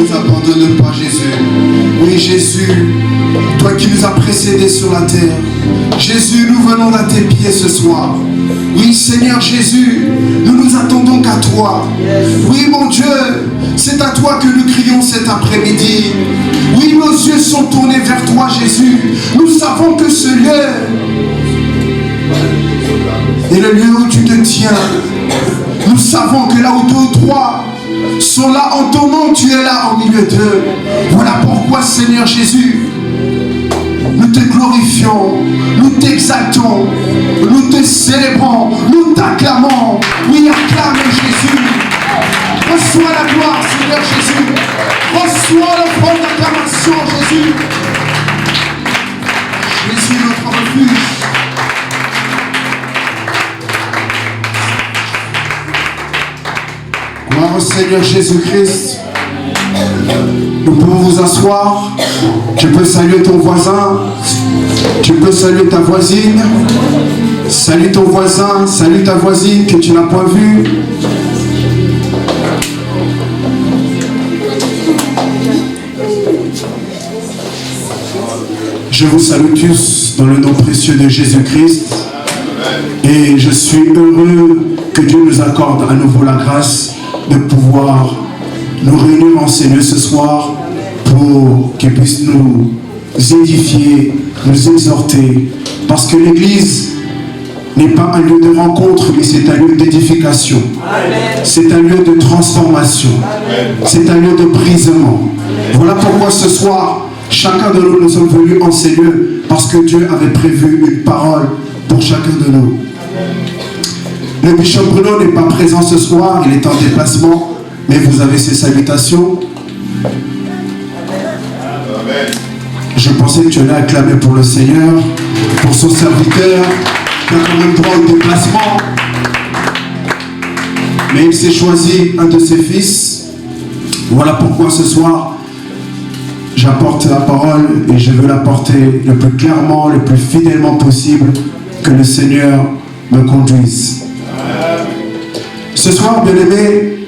nous abandonne pas, Jésus. Oui, Jésus, toi qui nous as précédés sur la terre. Jésus, nous venons à tes pieds ce soir. Oui, Seigneur Jésus, nous nous attendons qu'à toi. Oui, mon Dieu, c'est à toi que nous crions cet après-midi. Oui, nos yeux sont tournés vers toi, Jésus. Nous savons que ce lieu est le lieu où tu te tiens. Nous savons que là où 2 ou 3 sont là en ton nom, tu es là au milieu d'eux. Voilà pourquoi, Seigneur Jésus, nous te glorifions, nous t'exaltons, nous te célébrons, nous t'acclamons. Oui, acclame Jésus. Reçois la gloire, Seigneur Jésus. Reçois l'offrande d'acclamation, Jésus. Jésus, notre refuge. Gloire au Seigneur Jésus-Christ. Nous pouvons vous asseoir. Tu peux saluer ton voisin. Tu peux saluer ta voisine. Salue ton voisin. Salue ta voisine que tu n'as pas vue. Je vous salue tous dans le nom précieux de Jésus-Christ. Et je suis heureux que Dieu nous accorde à nouveau la grâce de pouvoir nous réunir en ces lieux ce soir pour qu'il puisse nous édifier, nous exhorter. Parce que l'Église n'est pas un lieu de rencontre, mais c'est un lieu d'édification. C'est un lieu de transformation. C'est un lieu de brisement. Voilà pourquoi ce soir, chacun de nous sommes venus en ces lieux parce que Dieu avait prévu une parole pour chacun de nous. Le bishop Bruno n'est pas présent ce soir, il est en déplacement, mais vous avez ses salutations. Amen. Je pensais que tu allais acclamer pour le Seigneur, pour son serviteur, qui a quand même droit au déplacement. Mais il s'est choisi un de ses fils. Voilà pourquoi ce soir, j'apporte la parole et je veux l'apporter le plus clairement, le plus fidèlement possible, que le Seigneur me conduise. Ce soir, bien-aimés,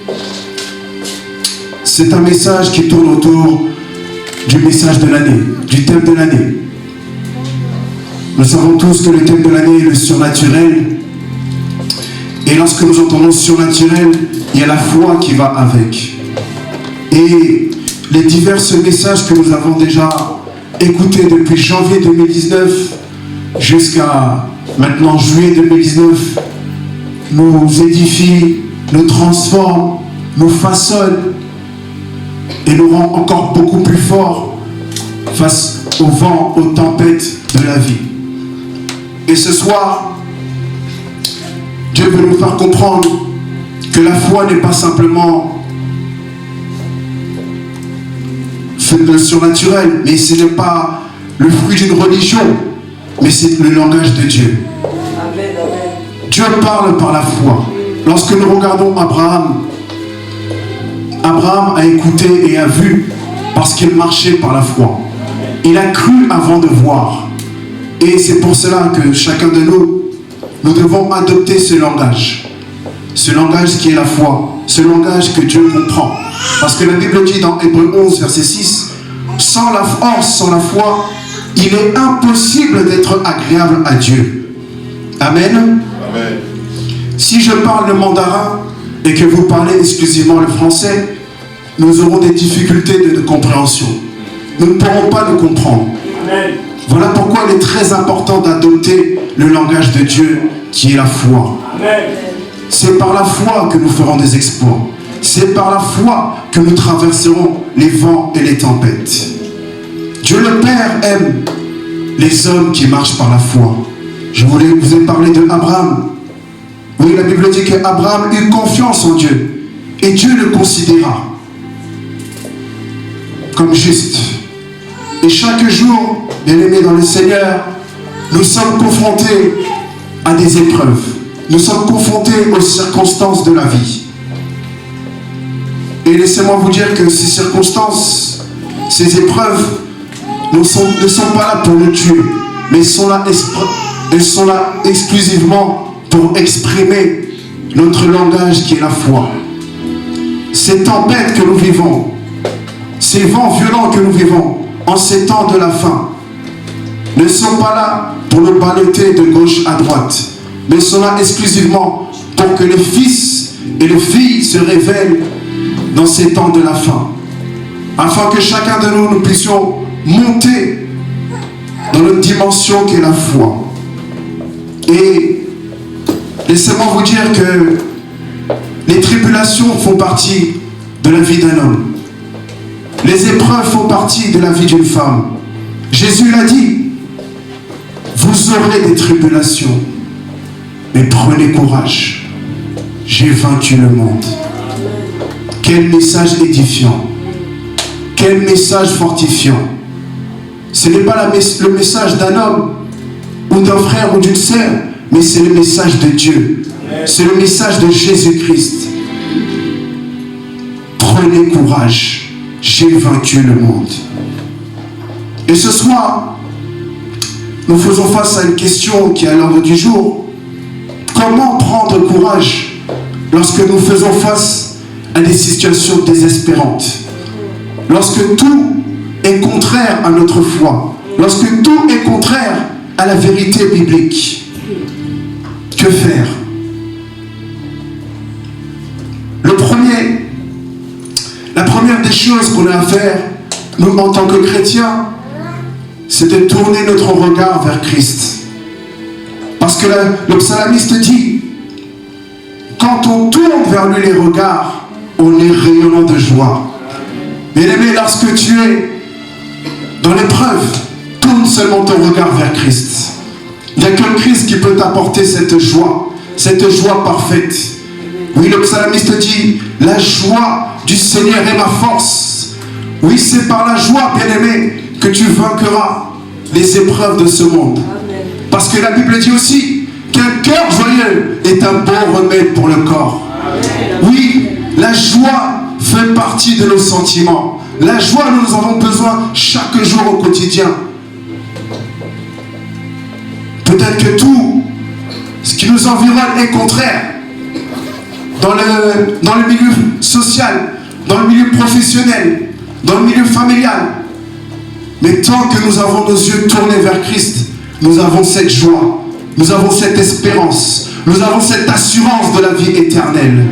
c'est un message qui tourne autour du message de l'année, du thème de l'année. Nous savons tous que le thème de l'année est le surnaturel. Et lorsque nous entendons surnaturel, il y a la foi qui va avec. Et les divers messages que nous avons déjà écoutés depuis janvier 2019 jusqu'à maintenant juillet 2019 nous édifient, nous transforment, nous façonnent et nous rend encore beaucoup plus forts face au vent, aux tempêtes de la vie. Et ce soir, Dieu veut nous faire comprendre que la foi n'est pas simplement le surnaturel, mais ce n'est pas le fruit d'une religion, mais c'est le langage de Dieu. Amen, amen. Dieu parle par la foi. Lorsque nous regardons Abraham, Abraham a écouté et a vu parce qu'il marchait par la foi. Il a cru avant de voir. Et c'est pour cela que chacun de nous, nous devons adopter ce langage. Ce langage qui est la foi. Ce langage que Dieu comprend. Parce que la Bible dit dans Hébreux 11, verset 6, sans la force, sans la foi, il est impossible d'être agréable à Dieu. Amen. Amen. Si je parle le mandarin et que vous parlez exclusivement le français, nous aurons des difficultés de compréhension. Nous ne pourrons pas nous comprendre. Amen. Voilà pourquoi il est très important d'adopter le langage de Dieu qui est la foi. Amen. C'est par la foi que nous ferons des exploits. C'est par la foi que nous traverserons les vents et les tempêtes. Dieu le Père aime les hommes qui marchent par la foi. Je vous ai parlé de Abraham. Oui, la Bible dit qu'Abraham eut confiance en Dieu. Et Dieu le considéra comme juste. Et chaque jour, bien-aimés dans le Seigneur, nous sommes confrontés à des épreuves. Nous sommes confrontés aux circonstances de la vie. Et laissez-moi vous dire que ces circonstances, ces épreuves, ne sont pas là pour nous tuer, mais elles sont là exclusivement pour exprimer notre langage qui est la foi. Ces tempêtes que nous vivons, ces vents violents que nous vivons en ces temps de la fin ne sont pas là pour nous balloter de gauche à droite, mais sont là exclusivement pour que les fils et les filles se révèlent dans ces temps de la fin, afin que chacun de nous puissions monter dans notre dimension qui est la foi. Et laissez-moi vous dire que les tribulations font partie de la vie d'un homme. Les épreuves font partie de la vie d'une femme. Jésus l'a dit, vous aurez des tribulations, mais prenez courage, j'ai vaincu le monde. Quel message édifiant, quel message fortifiant. Ce n'est pas le message d'un homme ou d'un frère ou d'une sœur, mais c'est le message de Dieu. C'est le message de Jésus-Christ. Prenez courage, j'ai vaincu le monde. Et ce soir, nous faisons face à une question qui est à l'ordre du jour. Comment prendre courage lorsque nous faisons face à des situations désespérantes? Lorsque tout est contraire à notre foi, lorsque tout est contraire à la vérité biblique, que faire? La première des choses qu'on a à faire, nous en tant que chrétiens, c'est de tourner notre regard vers Christ. Parce que le psalamiste dit, quand on tourne vers lui les regards, on est rayonnant de joie. Bien-aimé, lorsque tu es dans l'épreuve, tourne seulement ton regard vers Christ. Il n'y a qu'un Christ qui peut t'apporter cette joie parfaite. Oui, le psalamiste dit, la joie du Seigneur est ma force. Oui, c'est par la joie, bien-aimé, que tu vaincras les épreuves de ce monde. Parce que la Bible dit aussi qu'un cœur joyeux est un bon remède pour le corps. Oui, la joie fait partie de nos sentiments. La joie, nous en avons besoin chaque jour au quotidien. Peut-être que tout ce qui nous environne est contraire. Dans le milieu social, dans le milieu professionnel, dans le milieu familial. Mais tant que nous avons nos yeux tournés vers Christ, nous avons cette joie, nous avons cette espérance, nous avons cette assurance de la vie éternelle.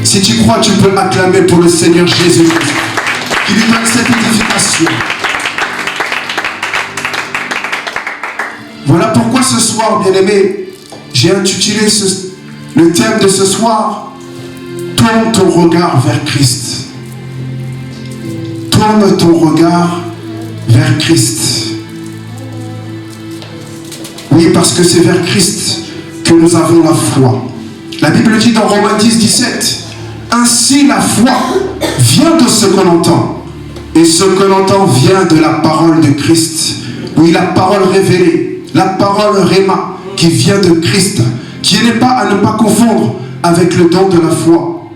Si tu crois, tu peux acclamer pour le Seigneur Jésus, qui lui donne cette édification. Voilà pourquoi ce soir, bien-aimé, j'ai intitulé le thème de ce soir, tourne ton regard vers Christ. Tourne ton regard vers Christ. Oui, parce que c'est vers Christ que nous avons la foi. La Bible dit dans Romains 10, 17, ainsi la foi vient de ce qu'on entend. Et ce que l'on entend vient de la parole de Christ. Oui, la parole révélée, la parole Réma, qui vient de Christ, qui n'est pas à ne pas confondre avec le don de la foi.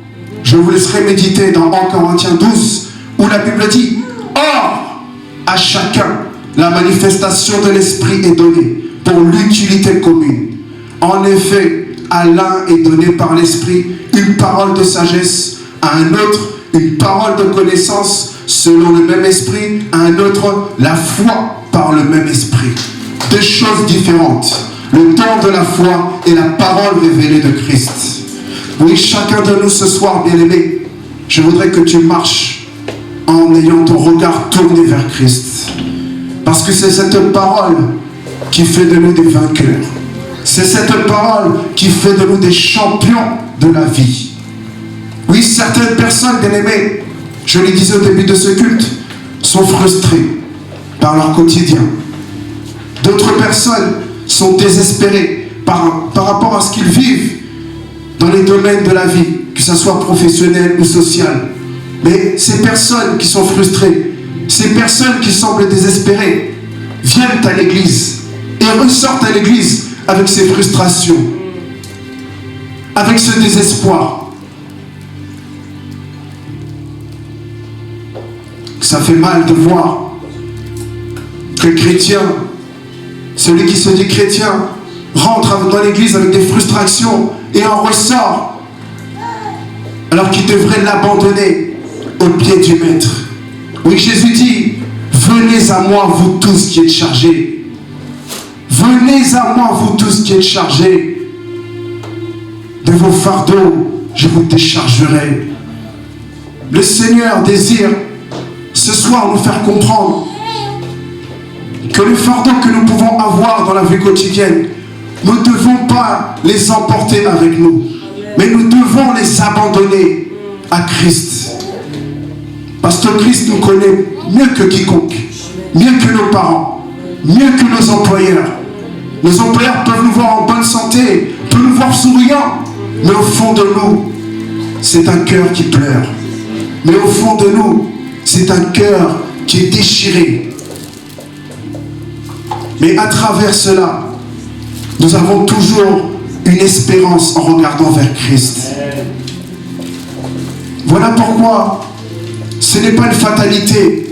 Je vous laisserai méditer dans 1 Corinthiens 12, où la Bible dit, or, à chacun, la manifestation de l'Esprit est donnée pour l'utilité commune. En effet, à l'un est donné par l'Esprit une parole de sagesse, à un autre une parole de connaissance selon le même Esprit, à un autre la foi par le même Esprit. Deux choses différentes. Le don de la foi et la parole révélée de Christ. Oui, chacun de nous ce soir, bien-aimé, je voudrais que tu marches en ayant ton regard tourné vers Christ. Parce que c'est cette parole qui fait de nous des vainqueurs. C'est cette parole qui fait de nous des champions de la vie. Oui, certaines personnes, bien-aimées, je le disais au début de ce culte, sont frustrées par leur quotidien. D'autres personnes sont désespérées par rapport à ce qu'ils vivent dans les domaines de la vie, que ce soit professionnel ou social. Mais ces personnes qui sont frustrées, ces personnes qui semblent désespérées, viennent à l'église et ressortent à l'église avec ces frustrations, avec ce désespoir. Ça fait mal de voir que le chrétien, celui qui se dit chrétien, rentre dans l'église avec des frustrations et en ressort alors qu'il devrait l'abandonner au pied du maître. Oui, Jésus dit, venez à moi, vous tous qui êtes chargés. Venez à moi, vous tous qui êtes chargés. De vos fardeaux, je vous déchargerai. Le Seigneur désire ce soir nous faire comprendre que les fardeaux que nous pouvons avoir dans la vie quotidienne, nous ne devons pas les emporter avec nous, mais nous devons les abandonner à Christ. Parce que Christ nous connaît mieux que quiconque, mieux que nos parents, mieux que nos employeurs. Nos employeurs peuvent nous voir en bonne santé, peuvent nous voir souriants, mais au fond de nous, c'est un cœur qui pleure. Mais au fond de nous, c'est un cœur qui est déchiré. Mais à travers cela, nous avons toujours une espérance en regardant vers Christ. Voilà pourquoi ce n'est pas une fatalité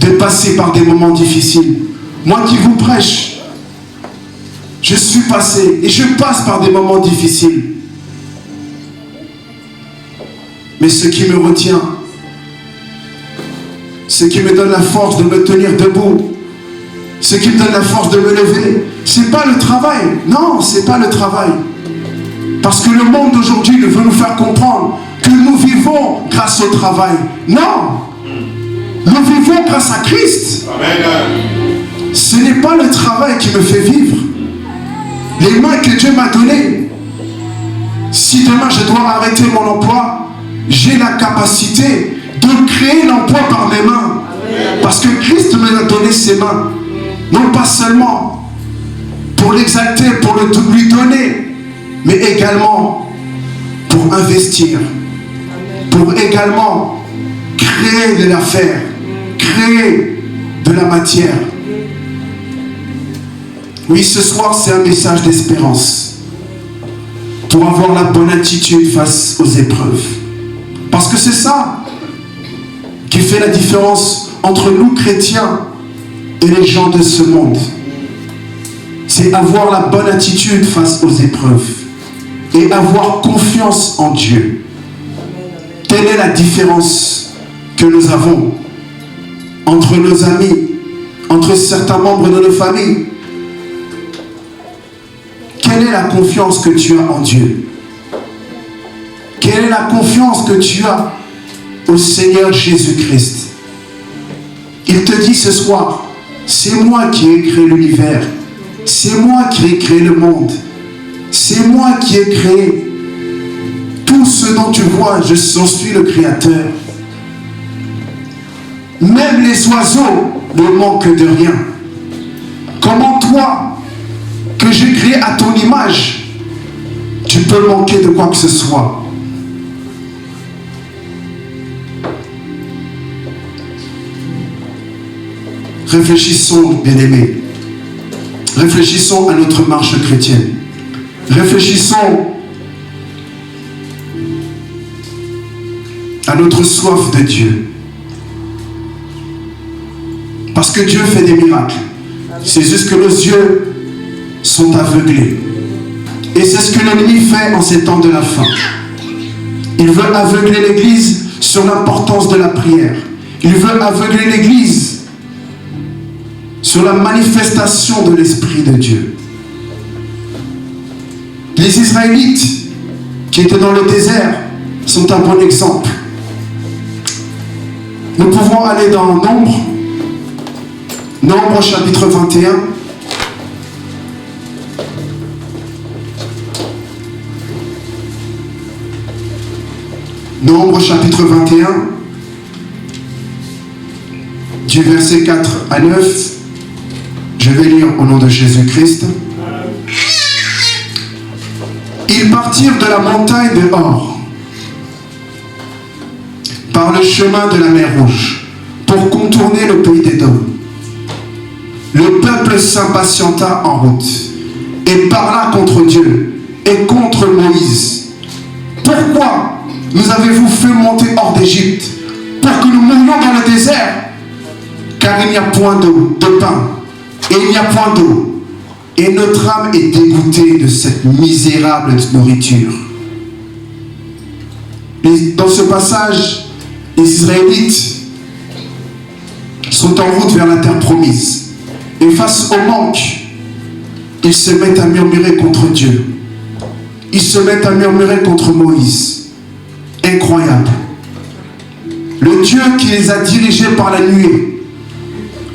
de passer par des moments difficiles. Moi qui vous prêche, je suis passé et je passe par des moments difficiles. Mais ce qui me retient, ce qui me donne la force de me tenir debout, ce qui me donne la force de me lever, c'est pas le travail. Non, c'est pas le travail. Parce que le monde d'aujourd'hui veut nous faire comprendre que nous vivons grâce au travail. Non, nous vivons grâce à Christ. Amen. Ce n'est pas le travail qui me fait vivre. Les mains que Dieu m'a données, si demain je dois arrêter mon emploi, j'ai la capacité de créer l'emploi par mes mains. Parce que Christ m'a donné ses mains. Non pas seulement pour l'exalter, pour lui donner, mais également pour investir, pour également créer de l'affaire, créer de la matière. Oui, ce soir, c'est un message d'espérance pour avoir la bonne attitude face aux épreuves. Parce que c'est ça qui fait la différence entre nous chrétiens et les gens de ce monde. C'est avoir la bonne attitude face aux épreuves et avoir confiance en Dieu. Telle est la différence que nous avons entre nos amis, entre certains membres de nos familles. Quelle est la confiance que tu as en Dieu? Quelle est la confiance que tu as au Seigneur Jésus-Christ? Il te dit ce soir, c'est moi qui ai créé l'univers, c'est moi qui ai créé le monde, c'est moi qui ai créé tout ce dont tu vois, j'en suis le créateur. Même les oiseaux ne manquent de rien. Comment toi, que j'ai créé à ton image, tu peux manquer de quoi que ce soit? Réfléchissons, bien-aimés. Réfléchissons à notre marche chrétienne. Réfléchissons à notre soif de Dieu. Parce que Dieu fait des miracles. C'est juste que nos yeux sont aveuglés. Et c'est ce que l'ennemi fait en ces temps de la fin. Il veut aveugler l'Église sur l'importance de la prière. Il veut aveugler l'Église sur la manifestation de l'Esprit de Dieu. Les Israélites qui étaient dans le désert sont un bon exemple. Nous pouvons aller dans Nombre chapitre 21. Nombre chapitre 21, du verset 4 à 9. Je vais lire au nom de Jésus-Christ. Ils partirent de la montagne de Hor, par le chemin de la mer Rouge, pour contourner le pays d'Édom. Le peuple s'impatienta en route et parla contre Dieu et contre Moïse. Pourquoi nous avez-vous fait monter hors d'Égypte pour que nous mourions dans le désert? Car il n'y a point d'eau, de pain, et il n'y a point d'eau. Et notre âme est dégoûtée de cette misérable nourriture. Dans ce passage, les Israélites sont en route vers la terre promise. Et face au manque, ils se mettent à murmurer contre Dieu. Ils se mettent à murmurer contre Moïse. Incroyable. Le Dieu qui les a dirigés par la nuée.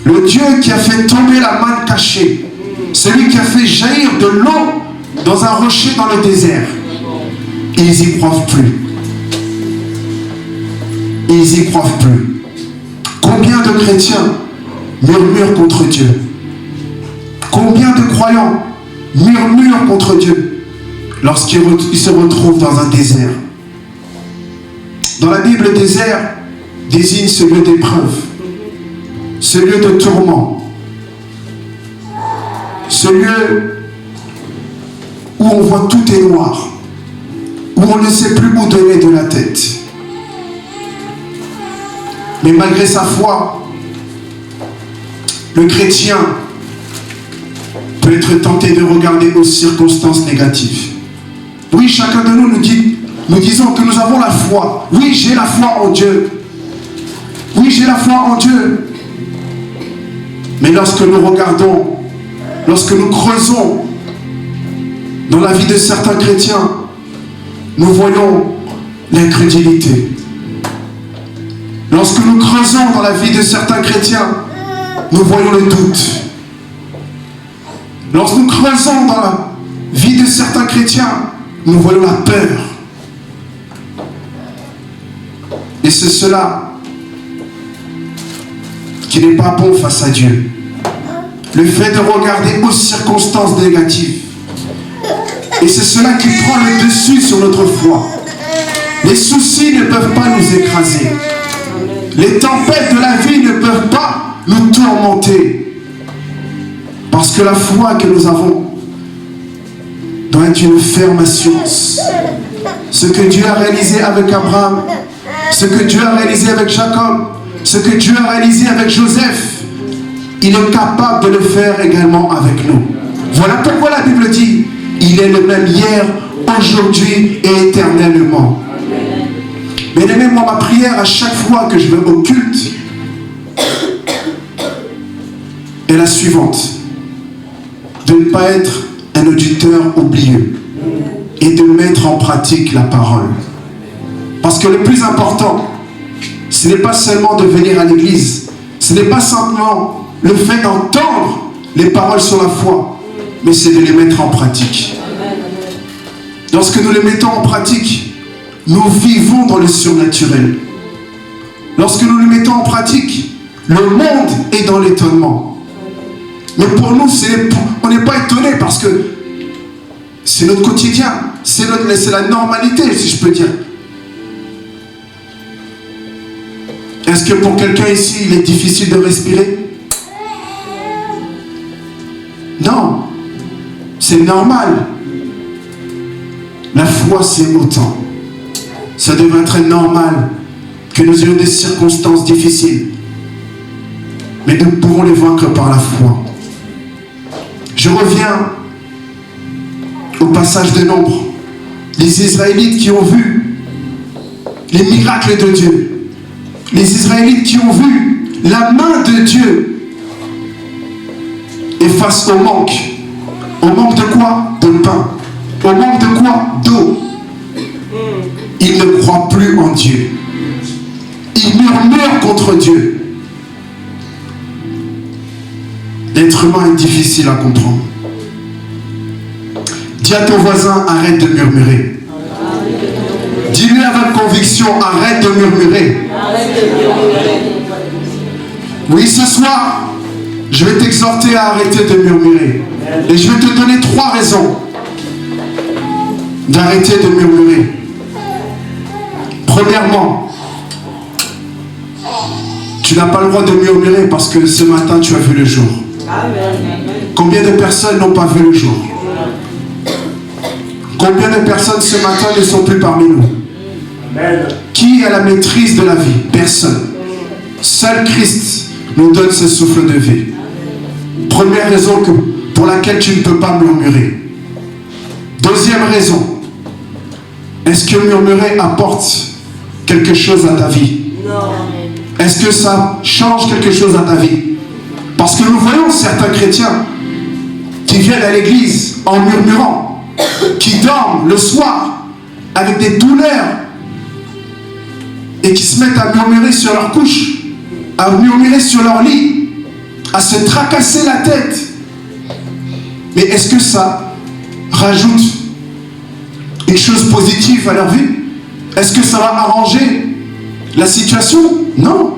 Le Dieu qui a fait tomber la manne cachée. Celui qui a fait jaillir de l'eau dans un rocher dans le désert. Ils n'y croient plus. Ils n'y croient plus. Combien de chrétiens murmurent contre Dieu? Combien de croyants murmurent contre Dieu lorsqu'ils se retrouvent dans un désert? Dans la Bible, le désert désigne ce lieu d'épreuve, ce lieu de tourment, ce lieu où on voit tout est noir, où on ne sait plus où donner de la tête. Mais malgré sa foi, le chrétien peut être tenté de regarder aux circonstances négatives. Oui, chacun de nous disons que nous avons la foi. Oui, j'ai la foi en Dieu. Oui, j'ai la foi en Dieu. Mais lorsque nous regardons, lorsque nous creusons dans la vie de certains chrétiens, nous voyons l'incrédulité. Lorsque nous creusons dans la vie de certains chrétiens, nous voyons le doute. Lorsque nous creusons dans la vie de certains chrétiens, nous voyons la peur. Et c'est cela qui n'est pas bon face à Dieu. Le fait de regarder aux circonstances négatives. Et c'est cela qui prend le dessus sur notre foi. Les soucis ne peuvent pas nous écraser. Les tempêtes de la vie ne peuvent pas nous tourmenter. Parce que la foi que nous avons doit être une ferme assurance. Ce que Dieu a réalisé avec Abraham, ce que Dieu a réalisé avec Jacob, ce que Dieu a réalisé avec Joseph, il est capable de le faire également avec nous. Voilà pourquoi la Bible dit, il est le même hier, aujourd'hui et éternellement. Bien-aimé, moi, ma prière à chaque fois que je vais au culte est la suivante. De ne pas être un auditeur oublieux et de mettre en pratique la parole. Parce que le plus important, ce n'est pas seulement de venir à l'église, ce n'est pas simplement le fait d'entendre les paroles sur la foi, mais c'est de les mettre en pratique. Lorsque nous les mettons en pratique, nous vivons dans le surnaturel. Lorsque nous le mettons en pratique, le monde est dans l'étonnement. Mais pour nous, on n'est pas étonné parce que c'est notre quotidien. C'est la normalité, si je peux dire. Est-ce que pour quelqu'un ici, il est difficile de respirer? Non. C'est normal. La foi, c'est autant. Ça devrait être normal que nous ayons des circonstances difficiles. Mais nous pouvons les vaincre par la foi. Je reviens au passage de Nombre. Les Israélites qui ont vu les miracles de Dieu. Les Israélites qui ont vu la main de Dieu. Et face au manque. Au manque de quoi? De pain. Au manque de quoi? D'eau. Ils ne croient plus en Dieu. Ils murmurent contre Dieu. L'être humain est difficile à comprendre. Dis à ton voisin, arrête de murmurer. Dis-lui avec conviction, arrête de murmurer. Oui, ce soir, je vais t'exhorter à arrêter de murmurer. Et je vais te donner 3 raisons d'arrêter de murmurer. Premièrement, tu n'as pas le droit de murmurer parce que ce matin tu as vu le jour. Combien de personnes n'ont pas vu le jour? Combien de personnes ce matin ne sont plus parmi nous? Qui a la maîtrise de la vie? Personne. Seul Christ nous donne ce souffle de vie. Première raison pour laquelle tu ne peux pas murmurer. Deuxième raison, est-ce que murmurer apporte quelque chose à ta vie? Non. Est-ce que ça change quelque chose à ta vie? Parce que nous voyons certains chrétiens qui viennent à l'église en murmurant, qui dorment le soir avec des douleurs et qui se mettent à murmurer sur leur couche, à murmurer sur leur lit, à se tracasser la tête. Mais est-ce que ça rajoute une chose positive à leur vie? Est-ce que ça va arranger la situation? Non.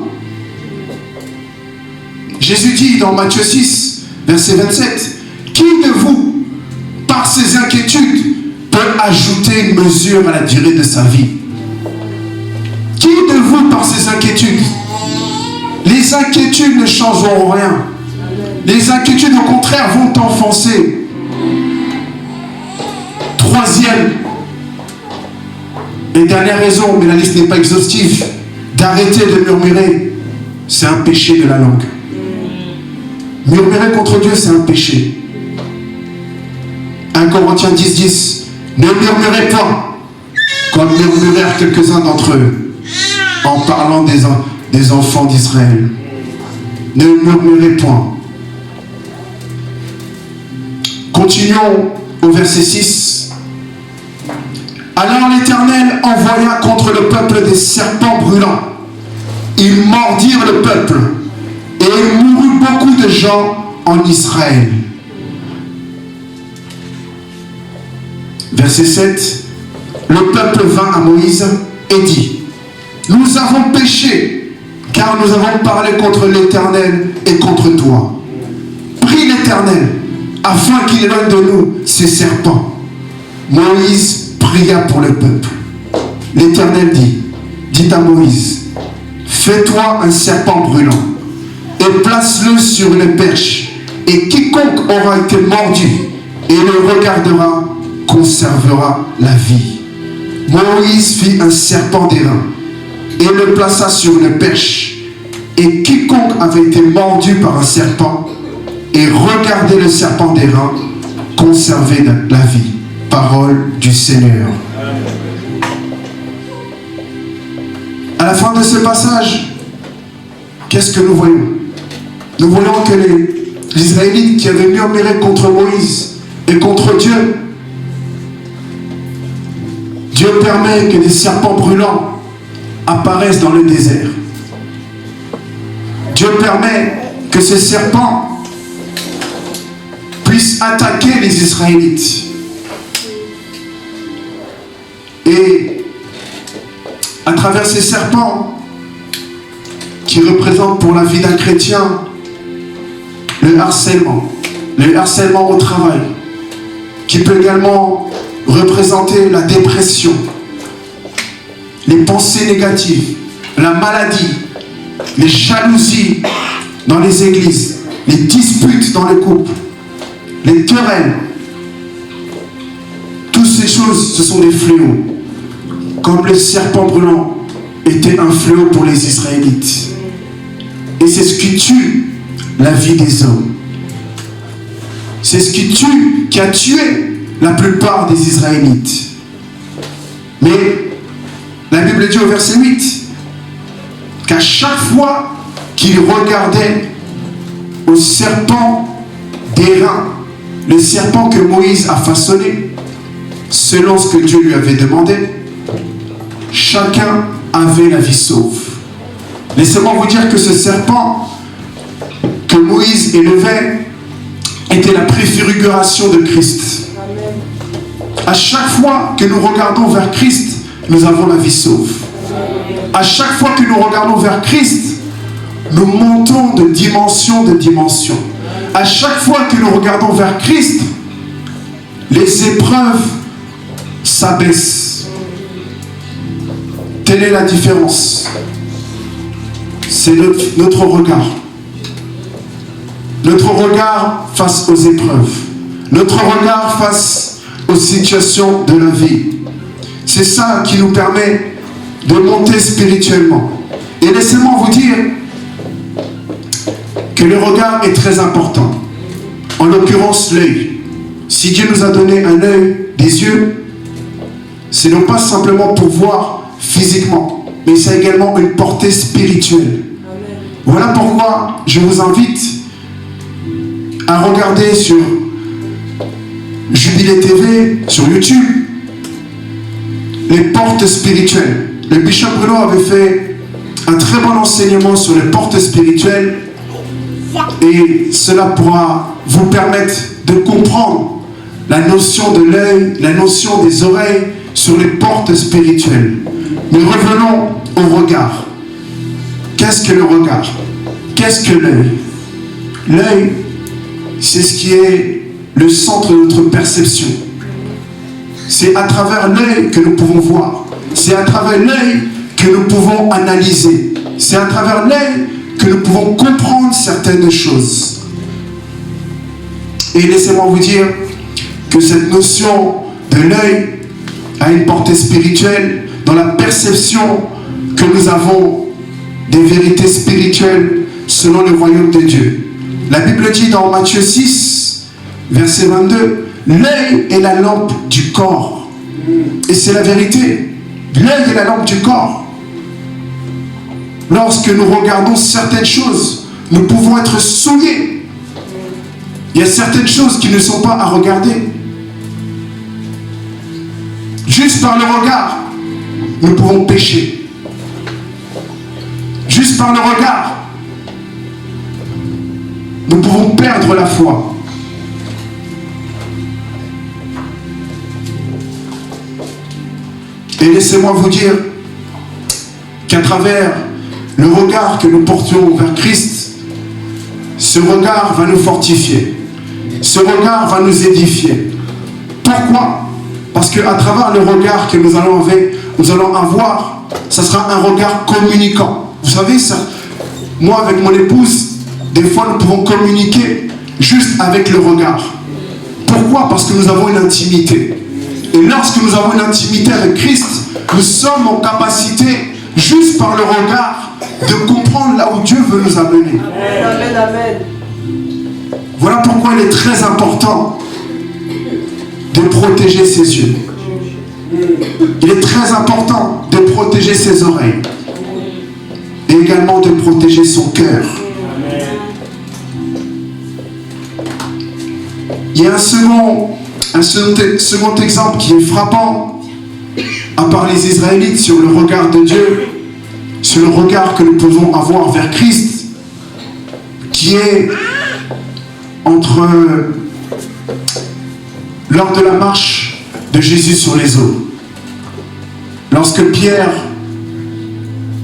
Jésus dit dans Matthieu 6, verset 27, « Qui de vous, par ses inquiétudes, peut ajouter une mesure à la durée de sa vie? » Qui de vous, par ses inquiétudes? Les inquiétudes ne changeront rien. Les inquiétudes, au contraire, vont t'enfoncer. Troisième et dernière raison, mais la liste n'est pas exhaustive, d'arrêter de murmurer, c'est un péché de la langue. Murmurer contre Dieu, c'est un péché. 1 Corinthiens 10, 10. Ne murmurez pas, comme murmurèrent quelques-uns d'entre eux, en parlant des enfants d'Israël. Ne murmurez point. Continuons au verset 6. Alors l'Éternel envoya contre le peuple des serpents brûlants. Ils mordirent le peuple, et il mourut beaucoup de gens en Israël. Verset 7. Le peuple vint à Moïse et dit, nous avons péché, car nous avons parlé contre l'Éternel et contre toi. Prie l'Éternel, afin qu'il éloigne de nous ces serpents. Moïse pria pour le peuple. L'Éternel dit à Moïse, fais-toi un serpent brûlant, et place-le sur une perche, et quiconque aura été mordu, et le regardera, conservera la vie. Moïse fit un serpent d'airain, et le plaça sur une perche, et quiconque avait été mordu par un serpent, et regardait le serpent d'airain, conservait la vie. Parole du Seigneur. À la fin de ce passage, qu'est-ce que nous voyons? Nous voyons que les Israélites qui avaient murmuré contre Moïse et contre Dieu, Dieu permet que des serpents brûlants apparaissent dans le désert. Dieu permet que ces serpents puissent attaquer les Israélites. Et à travers ces serpents qui représentent pour la vie d'un chrétien le harcèlement au travail, qui peut également représenter la dépression, les pensées négatives, la maladie, les jalousies dans les églises, les disputes dans les couples, les querelles. Toutes ces choses, ce sont des fléaux. Comme le serpent brûlant était un fléau pour les Israélites. Et c'est ce qui tue la vie des hommes. C'est ce qui a tué la plupart des Israélites. Mais la Bible dit au verset 8 qu'à chaque fois qu'ils regardaient au serpent d'airain, le serpent que Moïse a façonné, selon ce que Dieu lui avait demandé, chacun avait la vie sauve. Laissez-moi vous dire que ce serpent que Moïse élevait était la préfiguration de Christ. À chaque fois que nous regardons vers Christ, nous avons la vie sauve. À chaque fois que nous regardons vers Christ, nous montons de dimension en dimension. À chaque fois que nous regardons vers Christ, les épreuves s'abaissent. Telle est la différence. C'est notre regard. Notre regard face aux épreuves. Notre regard face aux situations de la vie. C'est ça qui nous permet de monter spirituellement. Et laissez-moi vous dire que le regard est très important. En l'occurrence, l'œil. Si Dieu nous a donné un œil, des yeux, c'est non pas simplement pour voir physiquement, mais c'est également une portée spirituelle. Voilà pourquoi je vous invite à regarder sur Jubilé TV, sur YouTube, les portes spirituelles. Le Bishop Bruno avait fait un très bon enseignement sur les portes spirituelles et cela pourra vous permettre de comprendre la notion de l'œil, la notion des oreilles sur les portes spirituelles. Mais revenons au regard. Qu'est-ce que le regard? Qu'est-ce que l'œil? L'œil, c'est ce qui est le centre de notre perception. C'est à travers l'œil que nous pouvons voir. C'est à travers l'œil que nous pouvons analyser. C'est à travers l'œil que nous pouvons comprendre certaines choses. Et laissez-moi vous dire que cette notion de l'œil a une portée spirituelle dans la perception que nous avons des vérités spirituelles selon le royaume de Dieu. La Bible dit dans Matthieu 6, verset 22, l'œil est la lampe du corps. Et c'est la vérité. L'œil est la lampe du corps. Lorsque nous regardons certaines choses, nous pouvons être souillés. Il y a certaines choses qui ne sont pas à regarder. Juste par le regard, nous pouvons pécher. Juste par le regard, nous pouvons perdre la foi. Et laissez-moi vous dire qu'à travers le regard que nous portions vers Christ, ce regard va nous fortifier. Ce regard va nous édifier. Pourquoi? Parce qu'à travers le regard que nous allons avoir, ça sera un regard communicant. Vous savez, ça, moi avec mon épouse, des fois nous pouvons communiquer juste avec le regard. Pourquoi? Parce que nous avons une intimité. Et lorsque nous avons une intimité avec Christ, nous sommes en capacité, juste par le regard, de comprendre là où Dieu veut nous amener. Amen, amen. Voilà pourquoi il est très important de protéger ses yeux. Il est très important de protéger ses oreilles. Et également de protéger son cœur. Il y a un second exemple qui est frappant, à part les Israélites, sur le regard de Dieu, sur le regard que nous pouvons avoir vers Christ, qui est lors de la marche de Jésus sur les eaux. Lorsque Pierre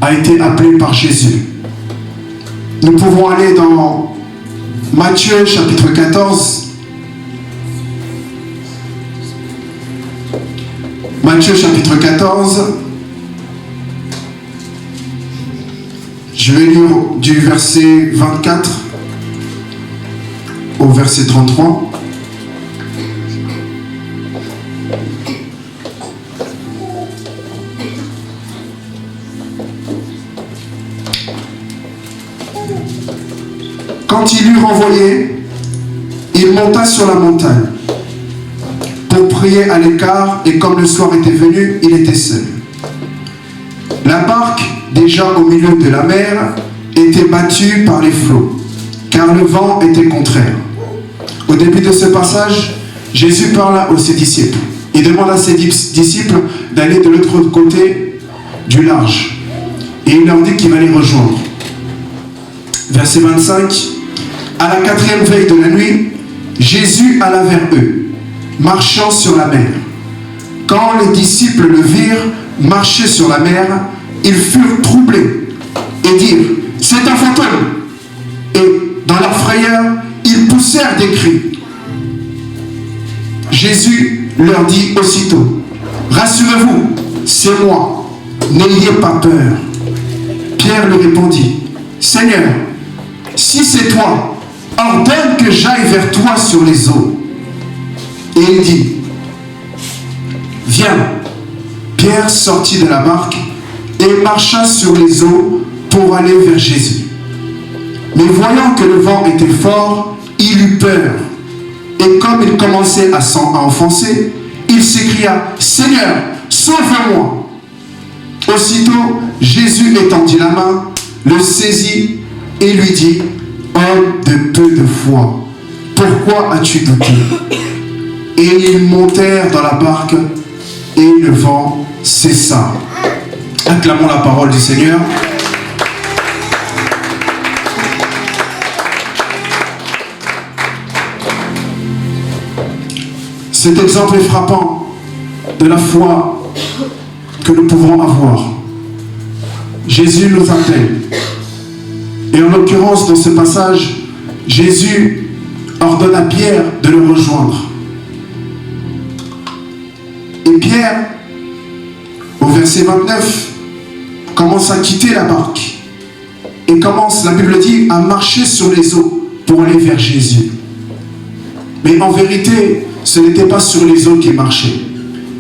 a été appelé par Jésus. Nous pouvons aller dans Matthieu chapitre 14. Matthieu chapitre 14. Je vais lire du verset 24 au verset 33. Quand il eut renvoyé, il monta sur la montagne pour prier à l'écart, et comme le soir était venu, il était seul. La barque, déjà au milieu de la mer, était battue par les flots, car le vent était contraire. Au début de ce passage, Jésus parla à ses disciples. Il demande à ses disciples d'aller de l'autre côté du large. Et il leur dit qu'il va les rejoindre. Verset 25. À la 4e veille de la nuit, Jésus alla vers eux, marchant sur la mer. Quand les disciples le virent marcher sur la mer, ils furent troublés et dirent « C'est un fantôme !» Et dans leur frayeur, ils poussèrent des cris. Jésus leur dit aussitôt « Rassurez-vous, c'est moi, n'ayez pas peur. » Pierre lui répondit « Seigneur, si c'est toi, ordonne que j'aille vers toi sur les eaux. » Et il dit « Viens. » Pierre sortit de la barque et marcha sur les eaux pour aller vers Jésus. Mais voyant que le vent était fort, il eut peur. Et comme il commençait à enfoncer, il s'écria « Seigneur, sauve-moi » Aussitôt, Jésus étendit la main, le saisit et lui dit, homme de peu de foi, pourquoi as-tu douté? Et ils montèrent dans la barque et le vent cessa. Acclamons la parole du Seigneur. Cet exemple est frappant de la foi que nous pouvons avoir. Jésus nous appelle. Et en l'occurrence, dans ce passage, Jésus ordonne à Pierre de le rejoindre. Et Pierre, au verset 29, commence à quitter la barque et commence, la Bible dit, à marcher sur les eaux pour aller vers Jésus. Mais en vérité, ce n'était pas sur les eaux qu'il marchait.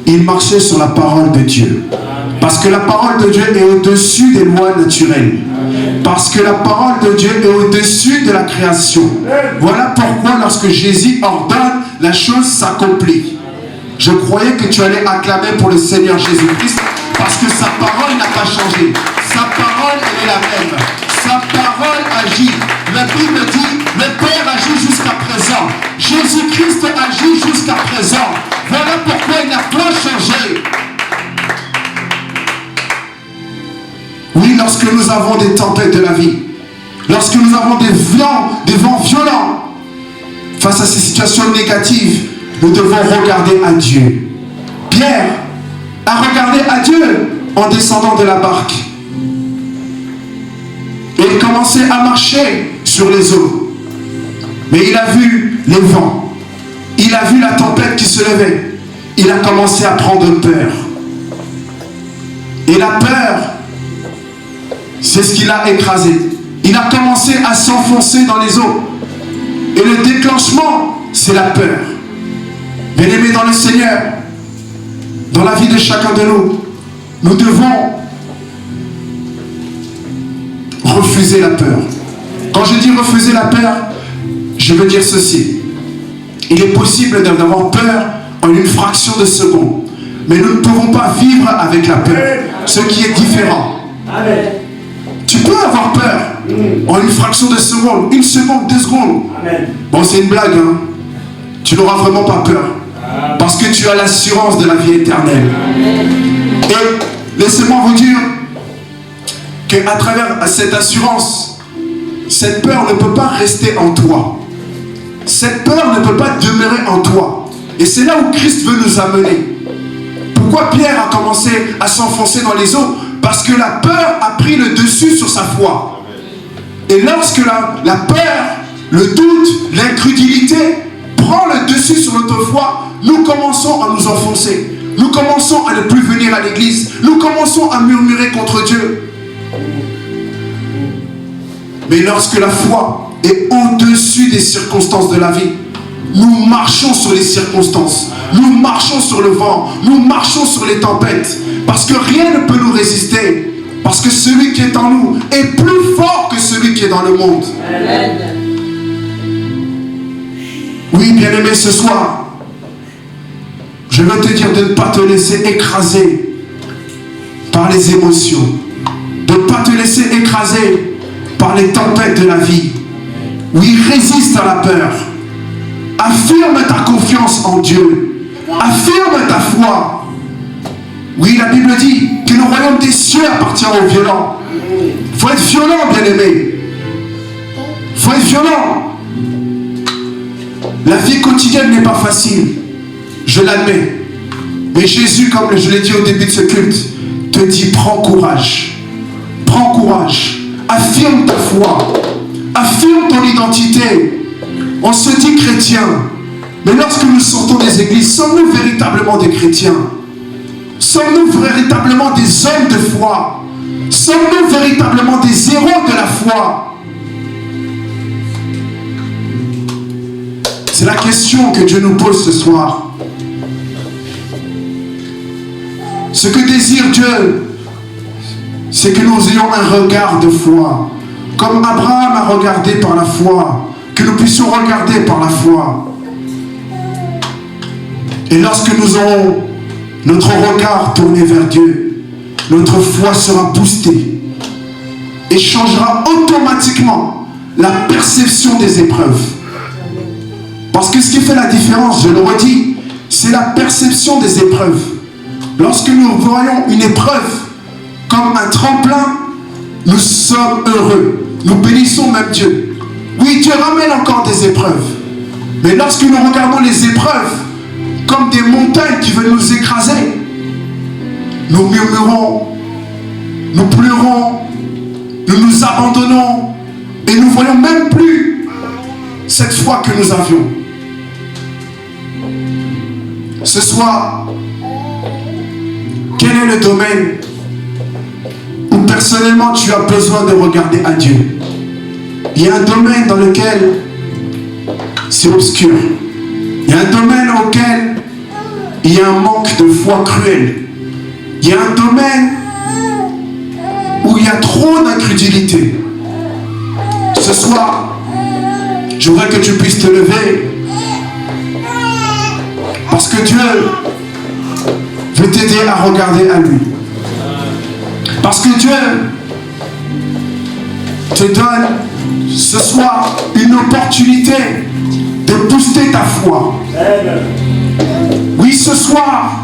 Il marchait sur la parole de Dieu. Parce que la parole de Dieu est au-dessus des lois naturelles. Parce que la parole de Dieu est au-dessus de la création. Voilà pourquoi lorsque Jésus ordonne, la chose s'accomplit. Je croyais que tu allais acclamer pour le Seigneur Jésus-Christ parce que sa parole n'a pas changé. Sa parole, elle est la même. Sa parole agit. La Bible dit, le Père agit jusqu'à présent. Jésus-Christ agit jusqu'à présent. Voilà pourquoi il n'a pas changé. Oui, lorsque nous avons des tempêtes de la vie, lorsque nous avons des vents violents, face à ces situations négatives, nous devons regarder à Dieu. Pierre a regardé à Dieu en descendant de la barque. Et il commençait à marcher sur les eaux. Mais il a vu les vents. Il a vu la tempête qui se levait. Il a commencé à prendre peur. Et la peur, c'est ce qui l'a écrasé. Il a commencé à s'enfoncer dans les eaux. Et le déclenchement, c'est la peur. Bien-aimés dans le Seigneur, dans la vie de chacun de nous, nous devons refuser la peur. Quand je dis refuser la peur, je veux dire ceci. Il est possible d'avoir peur en une fraction de seconde. Mais nous ne pouvons pas vivre avec la peur. Ce qui est différent. Amen. Tu peux avoir peur en une fraction de seconde. Une seconde, 2 secondes. Amen. Bon, c'est une blague. Hein? Tu n'auras vraiment pas peur. Parce que tu as l'assurance de la vie éternelle. Amen. Et laissez-moi vous dire qu'à travers cette assurance, cette peur ne peut pas rester en toi. Cette peur ne peut pas demeurer en toi. Et c'est là où Christ veut nous amener. Pourquoi Pierre a commencé à s'enfoncer dans les eaux? Parce que la peur a pris le dessus sur sa foi. Et lorsque la peur, le doute, l'incrédulité prend le dessus sur notre foi, nous commençons à nous enfoncer. Nous commençons à ne plus venir à l'église. Nous commençons à murmurer contre Dieu. Mais lorsque la foi est au-dessus des circonstances de la vie, nous marchons sur les circonstances, nous marchons sur le vent, nous marchons sur les tempêtes, parce que rien ne peut nous résister, parce que celui qui est en nous est plus fort que celui qui est dans le monde. Amen. Oui, bien-aimé, ce soir, je veux te dire de ne pas te laisser écraser par les émotions, de ne pas te laisser écraser par les tempêtes de la vie. Oui, résiste à la peur. Affirme ta confiance en Dieu. Affirme ta foi. Oui, la Bible dit que le royaume des cieux appartient aux violents. Il faut être violent, bien-aimé. Il faut être violent. La vie quotidienne n'est pas facile. Je l'admets. Mais Jésus, comme je l'ai dit au début de ce culte, te dit, prends courage. Prends courage. Affirme ta foi. Affirme ton identité. On se dit chrétien, mais lorsque nous sortons des églises, sommes-nous véritablement des chrétiens? Sommes-nous véritablement des hommes de foi? Sommes-nous véritablement des héros de la foi? C'est la question que Dieu nous pose ce soir. Ce que désire Dieu, c'est que nous ayons un regard de foi. Comme Abraham a regardé par la foi. Que nous puissions regarder par la foi. Et lorsque nous aurons notre regard tourné vers Dieu, notre foi sera boostée. et changera automatiquement la perception des épreuves. Parce que ce qui fait la différence, je le redis, c'est la perception des épreuves. Lorsque nous voyons une épreuve comme un tremplin, nous sommes heureux. Nous bénissons même Dieu. Oui, Dieu ramène encore des épreuves. Mais lorsque nous regardons les épreuves comme des montagnes qui veulent nous écraser, nous murmurons, nous pleurons, nous nous abandonnons et nous ne voyons même plus cette foi que nous avions. Ce soir, quel est le domaine où personnellement tu as besoin de regarder à Dieu? Il y a un domaine dans lequel c'est obscur. Il y a un domaine auquel il y a un manque de foi cruel. Il y a un domaine où il y a trop d'incrédulité. Ce soir, je voudrais que tu puisses te lever parce que Dieu veut t'aider à regarder à lui. Parce que Dieu te donne ce soir une opportunité de booster ta foi. Oui, ce soir,